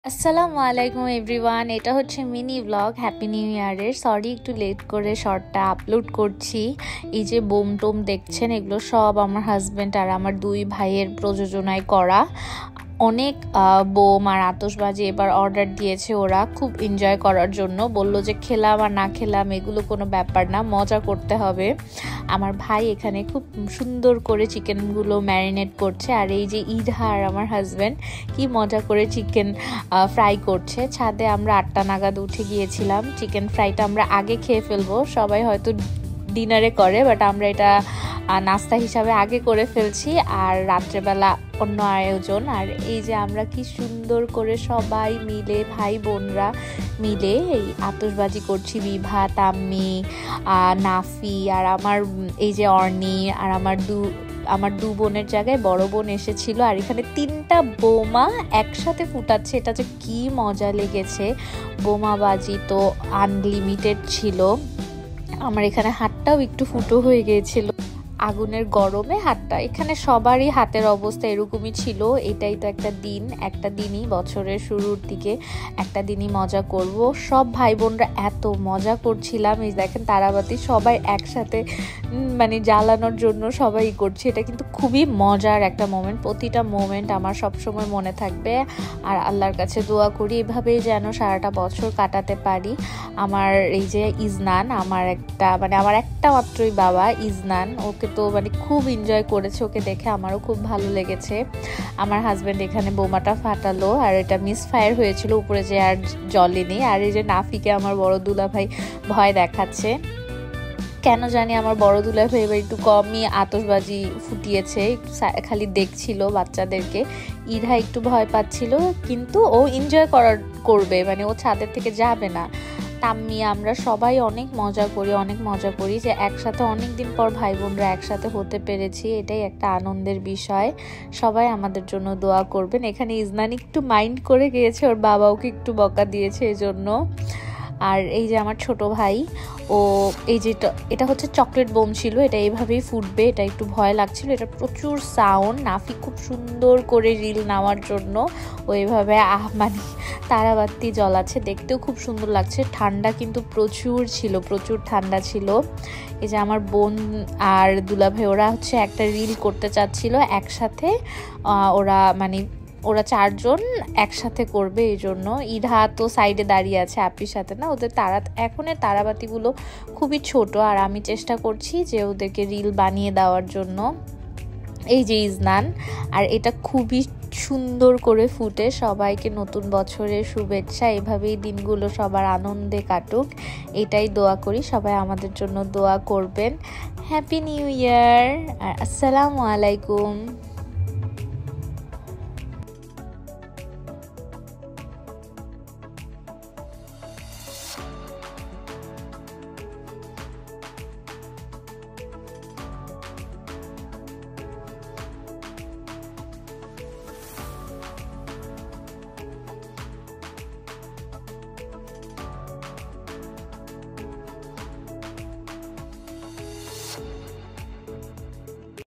আসসালামু আলাইকুম এভরিওয়ান। এটা হচ্ছে মিনি ব্লগ হ্যাপি নিউ ইয়ারের। সরি একটু লেট করে শর্টটা আপলোড করছি। এই যে বোম টোম দেখছেন, এগুলো সব আমার হাজব্যান্ড আর আমার দুই ভাইয়ের প্রযোজনায় করা। অনেক বোম আর আতশবাজি এবার অর্ডার দিয়েছে ওরা, খুব এনজয় করার জন্য। বলল যে খেলাম আর না খেলাম এগুলো কোনো ব্যাপার না, মজা করতে হবে। আমার ভাই এখানে খুব সুন্দর করে চিকেনগুলো ম্যারিনেট করছে, আর এই যে ইধা আর আমার হাজব্যান্ড কি মজা করে চিকেন ফ্রাই করছে। ছাদে আমরা 8টা নাগাদ উঠে গিয়েছিলাম। চিকেন ফ্রাইটা আমরা আগে খেয়ে ফেলবো, সবাই হয়তো ডিনারে করে, বাট আমরা এটা নাস্তা হিসাবে আগে করে ফেলছি, আর রাত্রেবেলা অন্য আয়োজন। আর এই যে আমরা কি সুন্দর করে সবাই মিলে, ভাই বোনরা মিলে এই আতশবাজি করছি। বিভা, তাম্মি, নাফি আর আমার এই যে অর্নি আর আমার দু বোনের জায়গায় বড় বোন এসেছিল, আর এখানে 3টা বোমা একসাথে ফুটাচ্ছে। এটা যে কি মজা লেগেছে। বোমাবাজি তো আনলিমিটেড ছিল। আমার এখানে হাতটাও একটু ফুটো হয়ে গিয়েছিল আগুনের গরমে। হাতটা এখানে সবারই হাতের অবস্থা এরকমই ছিল। এটাই তো একটা দিনই বছরের শুরুর দিকে একটা দিনই মজা করব। সব ভাই বোনরা এত মজা করছিলাম। এই দেখেন তারাবাতি সবাই একসাথে মানে জ্বালানোর জন্য সবাই করছে। এটা কিন্তু খুবই মজার একটা মোমেন্ট। প্রতিটা মোমেন্ট আমার সবসময় মনে থাকবে, আর আল্লাহর কাছে দোয়া করি এভাবেই যেন সারাটা বছর কাটাতে পারি। আমার এই যে ইজনান, আমার একটা মাত্রই বাবা ইজনান, ওকে তো মানে খুব এনজয় করেছে। ওকে দেখে আমারও খুব ভালো লেগেছে। আমার হাজব্যান্ড এখানে বোমাটা ফাটালো, আর এটা মিস ফায়ার হয়েছিল, উপরে যে আর জ্বলেনি। আর এই যে নাফিকে আমার বড় দুলাভাই ভয় দেখাচ্ছে। কেন জানি আমার বড় দুলাভাই এবার একটু কমই আতশবাজি ফুটিয়েছে, খালি দেখছিল বাচ্চাদেরকে। ইরা একটু ভয় পাচ্ছিল, কিন্তু ও এনজয় করবে, মানে ও ছাদের থেকে যাবে না। তাম্মি আমরা সবাই অনেক মজা করি যে একসাথে অনেক দিন পর ভাই বোনরা একসাথে হতে পেরেছি। এটাই একটা আনন্দের বিষয়। সবাই আমাদের জন্য দোয়া করবেন। এখানে ইজনান একটু মাইন্ড করে গিয়েছে, ওর বাবা ওকে একটু বকা দিয়েছে এজন্য। আর এই যে আমার ছোট ভাই, ও এই যে এটা হচ্ছে চকলেট বোম ছিল, এটা এইভাবেই ফুটবে। এটা একটু ভয় লাগছিল, এটা প্রচুর সাউন্ড। নাফি খুব সুন্দর করে রিল নেওয়ার জন্য ও এইভাবে মানে তারাবাতি জ্বলাচ্ছে, দেখতেও খুব সুন্দর লাগছে। ঠান্ডা কিন্তু প্রচুর ঠান্ডা ছিল। এই যে আমার বোন আর দুলাভাই ওরা হচ্ছে একটা রিল করতে চাচ্ছিল একসাথে। ওরা 4জন একসাথে করবে, এই জন্য। ইধা তো সাইডে দাঁড়িয়ে আছে আপির সাথে না। ওদের এখনের তারাবাতিগুলো খুবই ছোট, আর আমি চেষ্টা করছি যে ওদেরকে রিল বানিয়ে দেওয়ার জন্য। এই যে ইজনান, আর এটা খুবই সুন্দর করে ফুটে। সবাইকে নতুন বছরের শুভেচ্ছা। এভাবেই দিনগুলো সবার আনন্দে কাটুক, এটাই দোয়া করি। সবাই আমাদের জন্য দোয়া করবেন। হ্যাপি নিউ ইয়ার আর আসসালামু আলাইকুম।